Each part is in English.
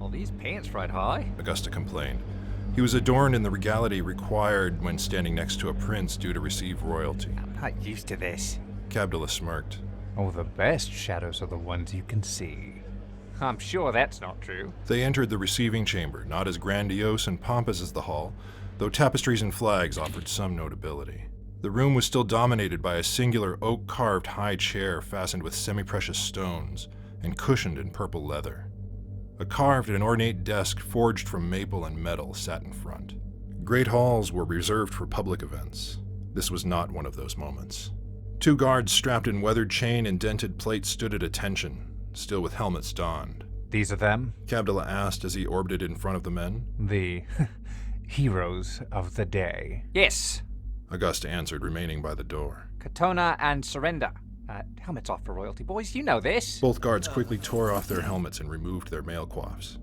Well, these pants right high. Augusta complained. He was adorned in the regality required when standing next to a prince due to receive royalty. I'm not used to this. Cabdilla smirked. Oh, the best shadows are the ones you can see. I'm sure that's not true. They entered the receiving chamber, not as grandiose and pompous as the hall, though tapestries and flags offered some notability. The room was still dominated by a singular oak-carved high chair fastened with semi-precious stones and cushioned in purple leather. A carved and ornate desk forged from maple and metal sat in front. Great halls were reserved for public events. This was not one of those moments. 2 guards strapped in weathered chain and dented plate stood at attention, still with helmets donned. These are them? Cabdilla asked as he orbited in front of the men. The heroes of the day. Yes. Augusta answered, remaining by the door. Katona and Surrender. Helmets off for royalty, boys. You know this. Both guards quickly tore off their helmets and removed their mail coifs.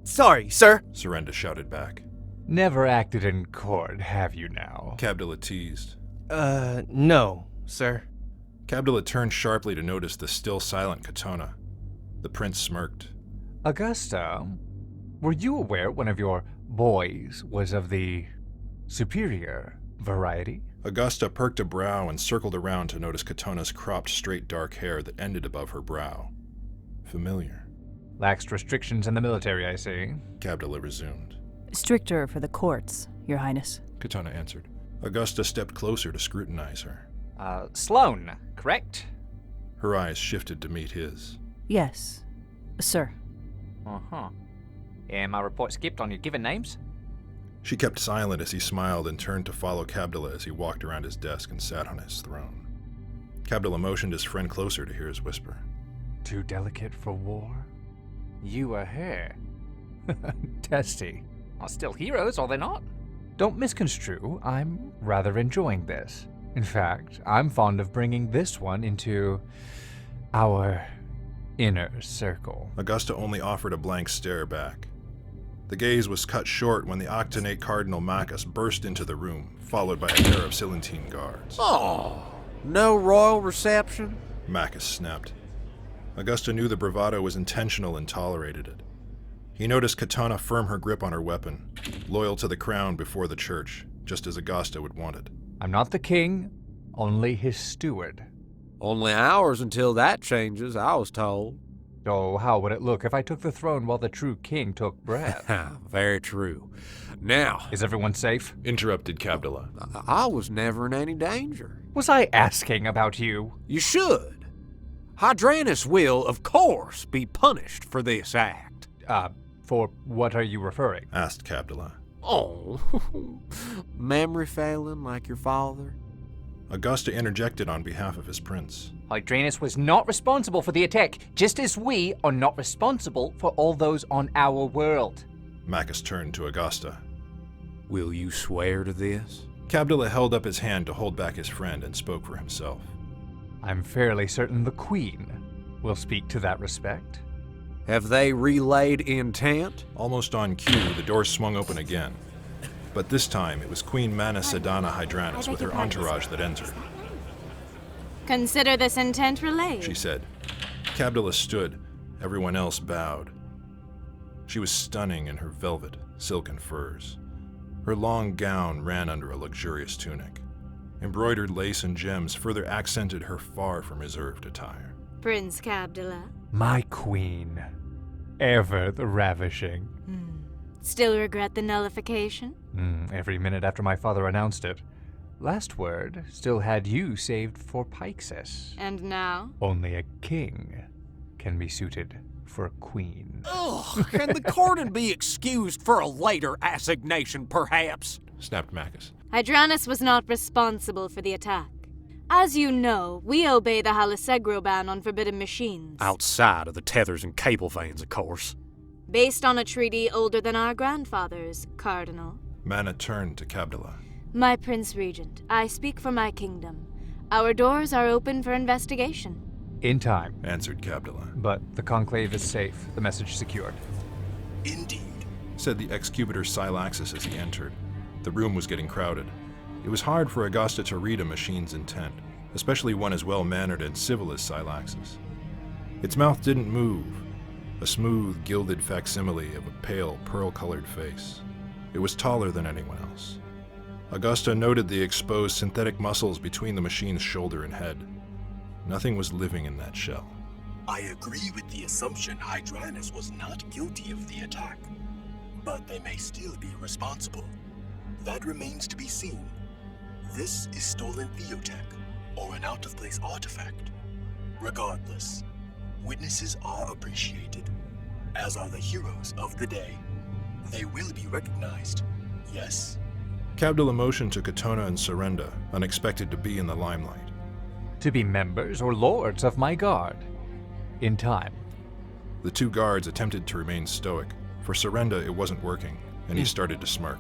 Sorry, sir. Surrender shouted back. Never acted in court, have you now? Cabdilla teased. No, sir. Cabdilla turned sharply to notice the still silent Katona. The prince smirked. Augusta, were you aware one of your boys was of the superior variety? Augusta perked a brow and circled around to notice Katona's cropped straight dark hair that ended above her brow. Familiar. Laxed restrictions in the military, I see. Cabdilla resumed. Stricter for the courts, Your Highness. Katona answered. Augusta stepped closer to scrutinize her. Sloane, correct? Her eyes shifted to meet his. Yes, sir. Uh-huh. My report skipped on your given names? She kept silent as he smiled and turned to follow Cabdilla as he walked around his desk and sat on his throne. Cabdilla motioned his friend closer to hear his whisper. Too delicate for war? You are her. Testy. Are still heroes, are they not? Don't misconstrue. I'm rather enjoying this. In fact, I'm fond of bringing this one into our inner circle. Augusta only offered a blank stare back. The gaze was cut short when the octonate Cardinal Maccus burst into the room, followed by a pair of Silentine guards. Oh, no royal reception? Maccus snapped. Augusta knew the bravado was intentional and tolerated it. He noticed Katona firm her grip on her weapon, loyal to the crown before the church, just as Augusta would want it. I'm not the king, only his steward. Only hours until that changes, I was told. Oh, how would it look if I took the throne while the true king took breath? Very true. Now... Is everyone safe? Interrupted Cabdilla. I was never in any danger. Was I asking about you? You should. Hydranus will, of course, be punished for this act. For what are you referring? Asked Cabdilla. Oh, memory failing like your father? Augusta interjected on behalf of his prince. Hydranus was not responsible for the attack, just as we are not responsible for all those on our world. Maccus turned to Augusta. Will you swear to this? Cabdilla held up his hand to hold back his friend and spoke for himself. I'm fairly certain the Queen will speak to that respect. Have they relayed intent? Almost on cue, the door swung open again. But this time, it was Queen Mana Sedana Hydranus with her entourage that entered. Consider this intent relayed, She said. Cabdilla stood. Everyone else bowed. She was stunning in her velvet, silken furs. Her long gown ran under a luxurious tunic. Embroidered lace and gems further accented her far from reserved attire. Prince Cabdilla. My queen. Ever the ravishing. Still regret the nullification? Every minute after my father announced it. Last word, still had you saved for Pixis. And now? Only a king can be suited for a queen. Ugh, can the Cordon be excused for a later assignation, perhaps? Snapped Maccus. Hydranus was not responsible for the attack. As you know, we obey the Halisegro ban on forbidden machines. Outside of the tethers and cable vans, of course. Based on a treaty older than our grandfathers, Cardinal. Mana turned to Cabdilla. My Prince Regent, I speak for my kingdom. Our doors are open for investigation. In time, Answered Cabdilla. but the conclave is safe, the message secured. Indeed, said the executor Silaxus as he entered. The room was getting crowded. It was hard for Augusta to read a machine's intent, especially one as well-mannered and civil as Silaxus. Its mouth didn't move, a smooth, gilded facsimile of a pale, pearl-colored face. It was taller than anyone else. Augusta noted the exposed synthetic muscles between the machine's shoulder and head. Nothing was living in that shell. I agree with the assumption Hydranus was not guilty of the attack, but they may still be responsible. That remains to be seen. This is stolen theotech, or an out-of-place artifact. Regardless, witnesses are appreciated, as are the heroes of the day. They will be recognized, yes? Cabdilla motioned to Katona and Serenda, unexpected to be in the limelight. To be members or lords of my guard. In time. The two guards attempted to remain stoic. For Serenda, it wasn't working, and he started to smirk.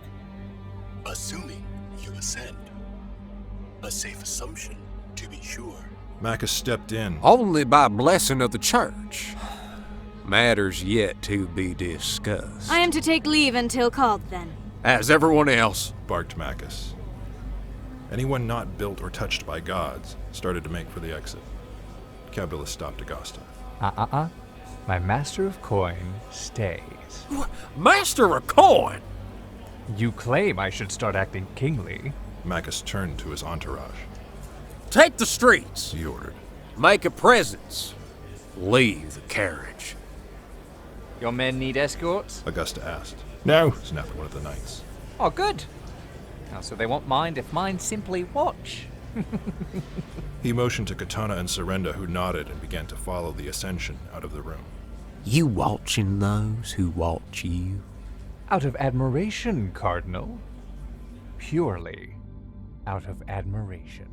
Assuming you ascend. A safe assumption, to be sure. Macus stepped in. Only by blessing of the church. Matters yet to be discussed. I am to take leave until called then. As everyone else. Barked Macus. Anyone not built or touched by gods started to make for the exit. Cabdilla stopped Augusta. My master of coin stays. Master of coin! You claim I should start acting kingly. Macus turned to his entourage. Take the streets. He ordered. Make a presence. Leave the carriage. Your men need escorts? Augusta asked. No, snapped one of the knights. Oh, good. Now, so they won't mind if mine simply watch. He motioned to Katana and Serenda, who nodded and began to follow the ascension out of the room. You watching those who watch you? Out of admiration, Cardinal. Purely out of admiration.